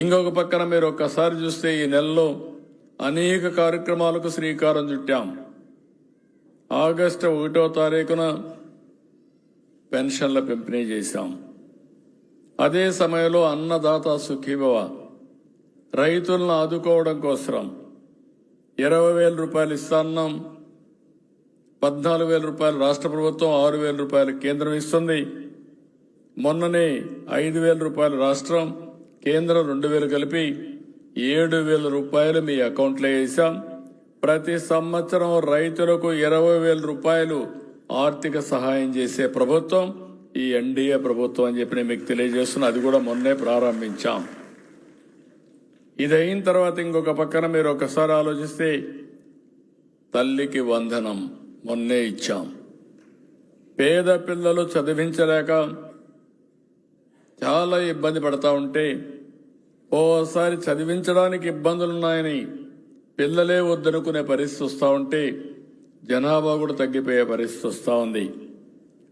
ఇంకొక పక్కన మీరు ఒక్కసారి చూస్తే ఈ నెలలో అనేక కార్యక్రమాలకు శ్రీకారం చుట్టాం. ఆగస్టు 1వ తారీఖున పెన్షన్ల పంపిణీ చేశాం. అదే సమయంలో అన్నదాత సుఖీభవ రైతులను ఆదుకోవడం కోసం 20,000 రూపాయలు ఇస్తున్నాం. 14,000 రూపాయలు రాష్ట్ర ప్రభుత్వం, 6,000 రూపాయలు కేంద్రం ఇస్తుంది. మొన్ననే 5,000 రూపాయలు రాష్ట్రం, కేంద్రం 2,000 కలిపి 7,000 రూపాయలు మీ అకౌంట్లో వేసాం. ప్రతి సంవత్సరం రైతులకు 20,000 రూపాయలు ఆర్థిక సహాయం చేసే ప్రభుత్వం ఈ ఎన్డీఏ ప్రభుత్వం అని చెప్పి నేను మీకు తెలియజేస్తున్నా. అది కూడా మొన్నే ప్రారంభించాం. ఇది అయిన తర్వాత ఇంకొక పక్కన మీరు ఒకసారి ఆలోచిస్తే తల్లికి వందనం మొన్నే ఇచ్చాం. పేద పిల్లలు చదివించలేక చాలా ఇబ్బంది పడతా ఉంటే ఓసారి చదివించడానికి ఇబ్బందులున్నాయని పిల్లలే వద్దనుకునే పరిస్థితి వస్తూ ఉంటే జనాభా కూడా తగ్గిపోయే పరిస్థితి వస్తూ ఉంది.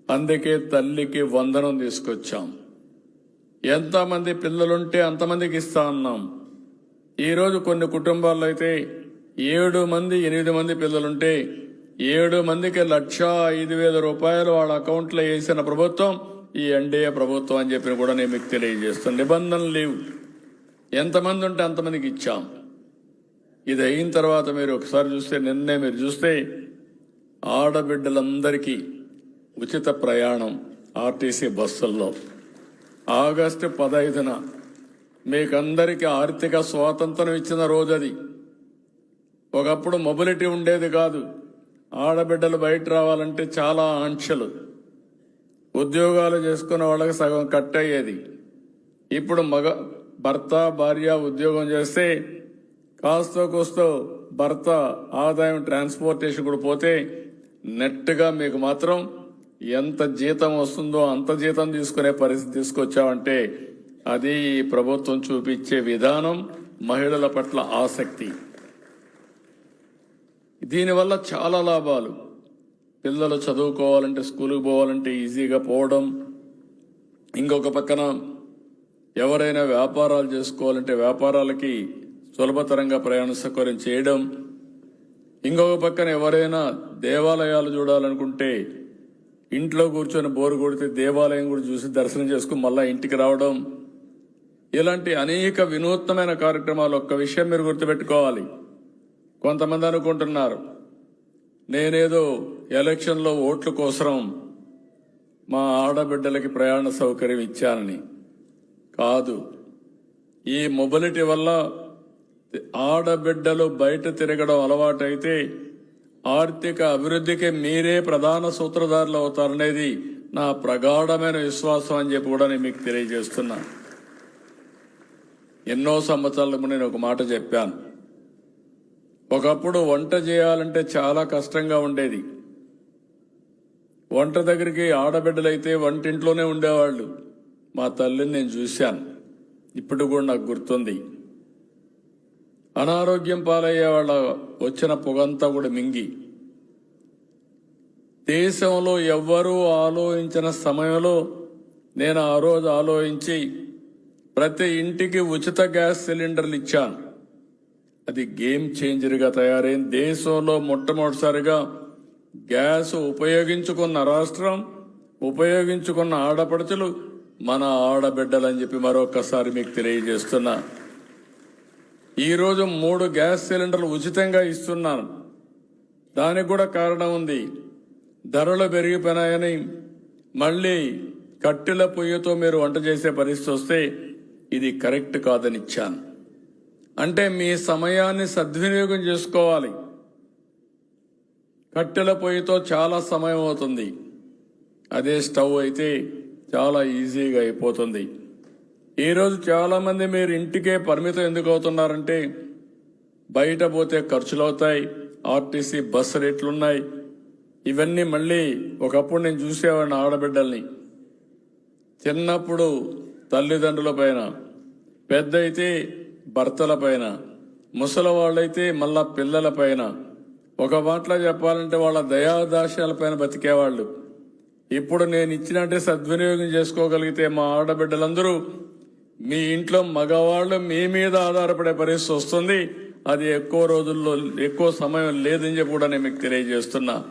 అందుకే తల్లికి వందనం తీసుకొచ్చాం. ఎంతమంది పిల్లలుంటే అంతమందికి ఇస్తా ఉన్నాం. ఈరోజు కొన్ని కుటుంబాల్లో అయితే 7 మంది 8 మంది పిల్లలుంటే 7 మందికి 1,05,000 రూపాయలు వాళ్ళ అకౌంట్లో వేసిన ప్రభుత్వం ఈ ఎన్డీఏ ప్రభుత్వం అని చెప్పి కూడా నేను మీకు తెలియజేస్తాను. నిబంధనలు లేవు, ఎంతమంది ఉంటే అంతమందికి ఇచ్చాం. ఇది అయిన తర్వాత మీరు ఒకసారి చూస్తే నిన్నే మీరు చూస్తే ఆడబిడ్డలందరికీ ఉచిత ప్రయాణం ఆర్టీసీ బస్సుల్లో ఆగస్టు 15న మీకందరికీ ఆర్థిక స్వాతంత్రం ఇచ్చిన రోజు అది. ఒకప్పుడు మొబిలిటీ ఉండేది కాదు. ఆడబిడ్డలు బయట రావాలంటే చాలా ఆంక్షలు, ఉద్యోగాలు చేసుకున్న వాళ్ళకి సగం కట్ అయ్యేది. ఇప్పుడు భర్త భార్య ఉద్యోగం చేస్తే కాస్తో కూస్తో భర్త ఆదాయం ట్రాన్స్పోర్టేషన్ కూడా పోతే నెట్గా మీకు మాత్రం ఎంత జీతం వస్తుందో అంత జీతం తీసుకునే పరిస్థితి తీసుకొచ్చామంటే అది ఈ ప్రభుత్వం చూపించే విధానం, మహిళల పట్ల ఆసక్తి. దీనివల్ల చాలా లాభాలు. పిల్లలు చదువుకోవాలంటే, స్కూల్కి పోవాలంటే ఈజీగా పోవడం. ఇంకొక పక్కన ఎవరైనా వ్యాపారాలు చేసుకోవాలంటే వ్యాపారాలకి సులభతరంగా ప్రయాణ సౌకర్యం చేయడం. ఇంకొక పక్కన ఎవరైనా దేవాలయాలు చూడాలనుకుంటే ఇంట్లో కూర్చొని బోరు కొడితే దేవాలయం కూడా చూసి దర్శనం చేసుకుని మళ్ళా ఇంటికి రావడం. ఇలాంటి అనేక వినూత్నమైన కార్యక్రమాలు. ఒక్క విషయం మీరు గుర్తుపెట్టుకోవాలి. కొంతమంది అనుకుంటున్నారు నేనేదో ఎలక్షన్లో ఓట్ల కోసం మా ఆడబిడ్డలకి ప్రయాణ సౌకర్యం ఇచ్చానని కాదు. ఈ మొబిలిటీ వల్ల ఆడబిడ్డలు బయట తిరగడం అలవాటైతే ఆర్థిక అభివృద్ధికి మీరే ప్రధాన సూత్రధారులు అవుతారనేది నా ప్రగాఢమైన విశ్వాసం అని చెప్పి కూడా నేను మీకు తెలియజేస్తున్నా. ఎన్నో సంవత్సరాలకు నేను ఒక మాట చెప్పాను. ఒకప్పుడు వంట చేయాలంటే చాలా కష్టంగా ఉండేది. వంట దగ్గరికి ఆడబిడ్డలైతే వంటింట్లోనే ఉండేవాళ్ళు. మా తల్లిని నేను చూశాను, ఇప్పుడు కూడా నాకు గుర్తుంది. అనారోగ్యం పాలయ్యే వాళ్ళ వచ్చిన పొగంతా కూడా మింగి దేశంలో ఎవ్వరూ ఆలోచించిన సమయంలో నేను ఆ రోజు ఆలోచించి ప్రతి ఇంటికి ఉచిత గ్యాస్ సిలిండర్లు ఇచ్చాను. అది గేమ్ చేంజర్గా తయారైంది. దేశంలో మొట్టమొదటిసారిగా గ్యాస్ ఉపయోగించుకున్న రాష్ట్రం, ఉపయోగించుకున్న ఆడపడుచులు మన ఆడబిడ్డలని చెప్పి మరొకసారి మీకు తెలియజేస్తున్నా. ఈరోజు 3 గ్యాస్ సిలిండర్లు ఉచితంగా ఇస్తున్నాను. దానికి కూడా కారణం ఉంది. ధరలు పెరిగిపోయినాయని మళ్ళీ కట్టెల పొయ్యితో మీరు వంట చేసే పరిస్థితి వస్తే ఇది కరెక్ట్ కాదని ఇచ్చాను. అంటే మీ సమయాన్ని సద్వినియోగం చేసుకోవాలి. కట్టెల పొయ్యితో చాలా సమయం అవుతుంది, అదే స్టవ్ అయితే చాలా ఈజీగా అయిపోతుంది. ఈరోజు చాలా మంది మీరు ఇంటికే పరిమితం ఎందుకు అవుతున్నారంటే బయట పోతే ఖర్చులు అవుతాయి, ఆర్టీసీ బస్సు రేట్లున్నాయి. ఇవన్నీ మళ్ళీ ఒకప్పుడు నేను చూసేవాడిని. ఆడబిడ్డల్ని చిన్నప్పుడు తల్లిదండ్రుల పైన, పెద్ద అయితే భర్తల పైన, ముసలి వాళ్ళైతే మళ్ళా పిల్లల పైన, ఒక మాటలో చెప్పాలంటే వాళ్ళ దయాదాశాల పైన బతికేవాళ్ళు. ఇప్పుడు నేను ఇచ్చినట్టే సద్వినియోగం చేసుకోగలిగితే మా ఆడబిడ్డలందరూ మీ ఇంట్లో మగవాళ్ళు మీ మీద ఆధారపడే పరిస్థితి వస్తుంది. అది ఎక్కువ రోజుల్లో ఎక్కువ సమయం లేదని చెప్పి కూడా నేను మీకు తెలియజేస్తున్నా.